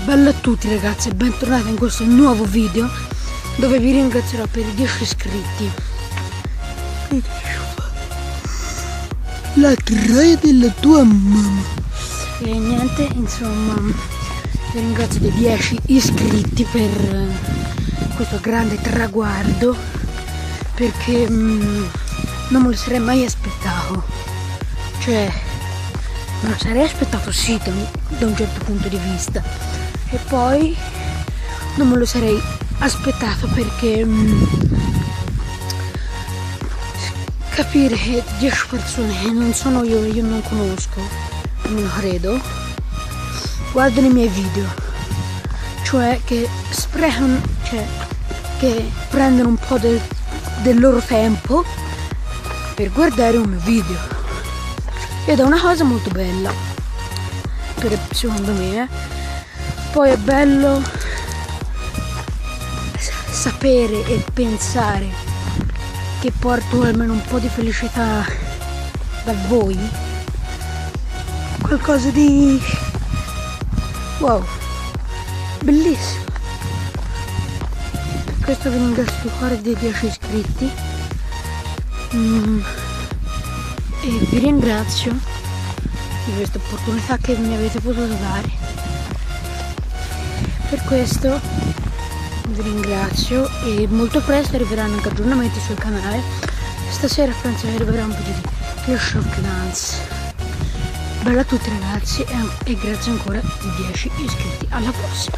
Bella a tutti ragazzi e bentornati in questo nuovo video dove vi ringrazierò per i 10 iscritti. La graia della tua mamma. E niente, insomma, vi ringrazio dei 10 iscritti per questo grande traguardo, perché non me lo sarei mai aspettato. Cioè, me lo sarei aspettato sì da un certo punto di vista, e poi non me lo sarei aspettato perché capire che 10 persone che non sono io non conosco, non credo, guardano i miei video, cioè che sprecano, cioè che prendono un po' del loro tempo per guardare un mio video. Ed è una cosa molto bella, secondo me. Poi è bello sapere e pensare che porto almeno un po' di felicità da voi, qualcosa di wow, bellissimo. Per questo vi ringrazio di cuore dei 10 iscritti. E vi ringrazio di questa opportunità che mi avete potuto dare. Per questo vi ringrazio e molto presto arriveranno anche aggiornamenti sul canale. Stasera penso che arriverà un video di Clash of Clans. Bella a tutti ragazzi e grazie ancora di 10 iscritti. Alla prossima.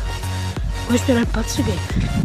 Questo era il Pazzo Gamer.